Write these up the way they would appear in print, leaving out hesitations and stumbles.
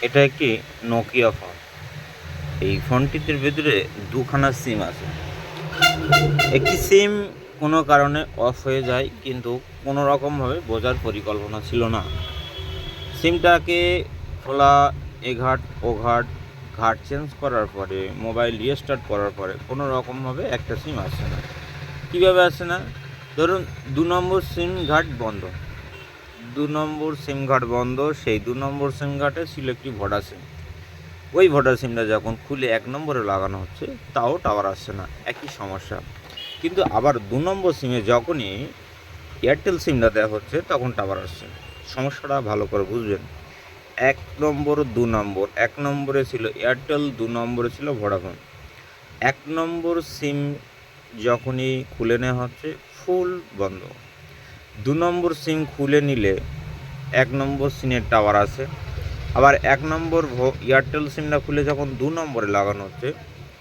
এটা একটি Nokia phone. এই ফোনটির ভেতরে দুখানা সিম আছে। একটি সিম কোনো কারণে অফ হয়ে যায়, কিন্তু কোনো রকমভাবে বোঝার পরিকল্পনা ছিল না। সিমটাকে খোলা, এঘাট ওঘাট ঘাট চেঞ্জ করার পরে, মোবাইল রিস্টার্ট করার পরে কোনো রকমভাবে একটা সিম আসছে না। কীভাবে আসছে না? ধরুন ২ নম্বর সিম ঘাট বন্ধ। ২ নম্বর সিম ঘাট বন্ধ, সেই ২ নম্বর সিম ঘাটে ছিল একটি ভোডা সিম। ওই ভোডা সিমটা যখন খুলে ১ নম্বরে লাগানো হচ্ছে, তাও টাওয়ার আসছে না, একই সমস্যা। কিন্তু আবার ২ নম্বর সিমে যখনই এয়ারটেল সিমটা দেওয়া হচ্ছে, তখন টাওয়ার আসছে। সমস্যাটা ভালো করে বুঝবেন। ১ নম্বর ২ নম্বর, ১ নম্বরে ছিল এয়ারটেল, ২ নম্বরে ছিল ভোডাফোন। ১ নম্বর সিম যখনই খুলে নেওয়া হচ্ছে, ফুল বন্ধ। ২ নম্বর সিম খুলে নিলে ১ নম্বর সিমের টাওয়ার আসে। আবার ১ নম্বর এয়ারটেল সিমটা খুলে যখন ২ নম্বরে লাগানো হচ্ছে,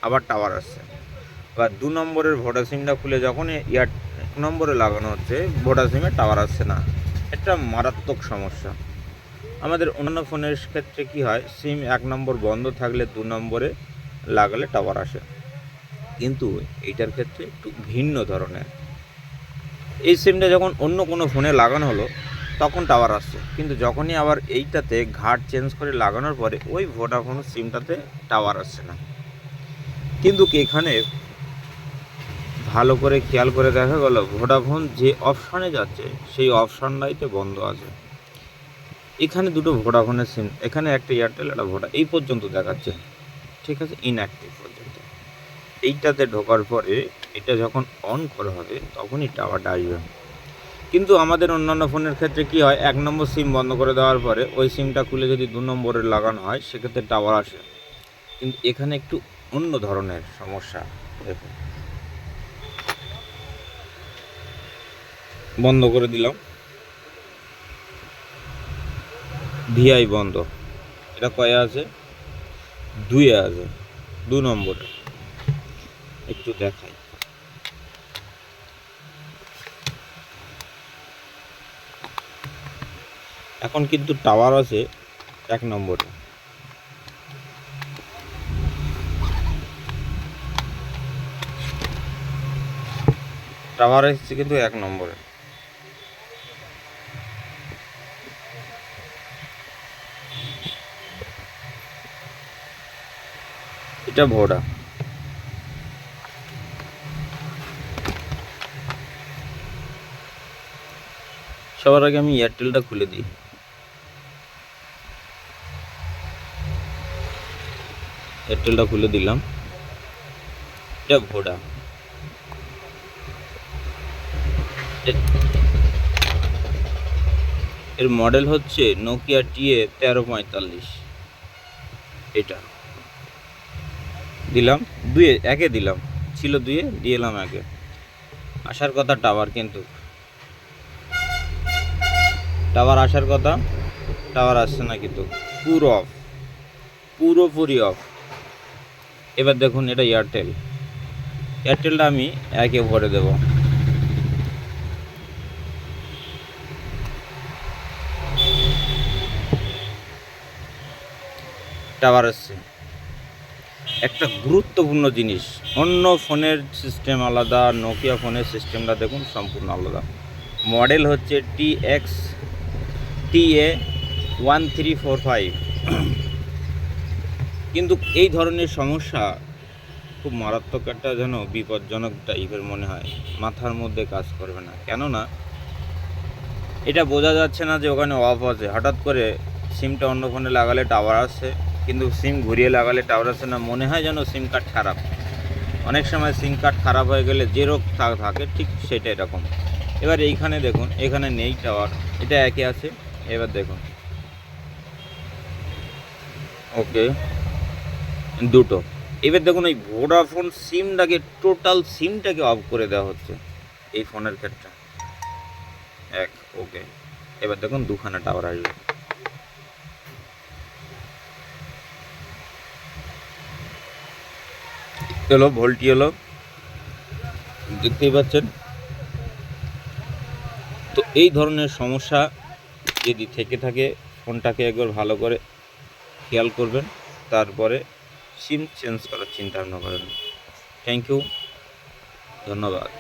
আবার টাওয়ার আসছে। আবার ২ নম্বরের ভোডা সিমটা খুলে যখন ১ নম্বরে লাগানো হচ্ছে, ভোডা সিমে টাওয়ার আসছে না। এটা মারাত্মক সমস্যা। আমাদের অন্যান্য ফোনের ক্ষেত্রে কী হয়, সিম ১ নম্বর বন্ধ থাকলে ২ নম্বরে লাগালে টাওয়ার আসে, কিন্তু এইটার ক্ষেত্রে একটু ভিন্ন ধরনের। এই সিমটা যখন অন্য কোনো ফোনে লাগানো হলো, তখন টাওয়ার আসছে, কিন্তু যখনই আবার এইটাতে ঘাট চেঞ্জ করে লাগানোর পরে ওই ভোডাফোন সিমটাতে টাওয়ার আসছে না। কিন্তু এখানে ভালো করে খেয়াল করে দেখা গেল, ভোডাফোন যে অপশানে যাচ্ছে সেই অপশানটাইতে বন্ধ আছে। এখানে দুটো ভোডাফোনের সিম, এখানে একটা এয়ারটেল, একটা ভোডা, এই পর্যন্ত দেখাচ্ছে, ঠিক আছে, ইনঅ্যাক্টিভ পর্যন্ত। এইটাতে ঢোকার পরে এটা যখন অন করা হবে, তখনই টাওয়ারটা আসবে। কিন্তু আমাদের অন্যান্য ফোনের ক্ষেত্রে কী হয়, ১ নম্বর সিম বন্ধ করে দেওয়ার পরে ওই সিমটা খুলে যদি ২ নম্বরে লাগানো হয়, সেক্ষেত্রে টাওয়ার আসে। কিন্তু এখানে একটু অন্য ধরনের সমস্যা। দেখুন, বন্ধ করে দিলাম, ভিআই বন্ধ। এটা কয়ে আছে? ২-এ আছে, ২ নম্বরে। একটু দেখাই। এখন কিন্তু টাওয়ার আছে ১ নম্বরে। টাওয়ার এসেছে কিন্তু ১ নম্বরে। এটা ভোডা। সবার আগে আমি এয়ারটেলটা খুলে দিই। এয়ারটেলটা খুলে দিলাম। এটা ভোডা। এর মডেল হচ্ছে নোকিয়া TA1345। এটা দিলাম ২-এ, ১-এ দিলাম, ছিল ২-এ, দিয়ে এলাম ১-এ। আসার কথা টাওয়ার, কিন্তু টাওয়ার আসার কথা, টাওয়ার আসছে না, কিন্তু পুরো অফ, পুরোপুরি অফ। এবার দেখুন, এটা এয়ারটেল। এয়ারটেলটা আমি ১-এ ভরে দেব। টাওয়ার আসছে। একটা গুরুত্বপূর্ণ জিনিস, অন্য ফোনের সিস্টেম আলাদা, নোকিয়া ফোনের সিস্টেমটা দেখুন সম্পূর্ণ আলাদা। মডেল হচ্ছে TA1345। কিন্তু এই ধরনের সমস্যা খুব মারাত্মক, একটা যেন বিপজ্জনক টাইপের মনে হয়, মাথার মধ্যে কাজ করবে না। কেননা এটা বোঝা যাচ্ছে না যে ওখানে অফ আছে। হঠাৎ করে সিমটা অন্য ফোনে লাগালে টাওয়ার আসছে, কিন্তু সিম ঘুরিয়ে লাগালে টাওয়ার আসছে না। মনে হয় যেন সিম কার্ড খারাপ। অনেক সময় সিম কার্ড খারাপ হয়ে গেলে যে রোগ থাকে, ঠিক সেটা এরকম। এবার এইখানে দেখুন, এখানে নেই টাওয়ার, এটা ১-এ আছে। এবার দেখুন, ওকে, দুটো। এবার দেখুন, এই ভোডাফোন সিমটাকে, টোটাল সিমটাকে অফ করে দেওয়া হচ্ছে এই ফোনের ক্ষেত্রে। ১, ওকে। এবার দেখুন, দুখানা টাওয়ার আসবে। এলো ভোল্টি, এলো, দেখতেই পাচ্ছেন। তো এই ধরনের সমস্যা যদি থেকে থাকে, ফোনটাকে একবার ভালো করে খেয়াল করবেন, তারপরে সিম চেঞ্জ করার চিন্তা ভাবনা করেন। থ্যাংক ইউ, ধন্যবাদ।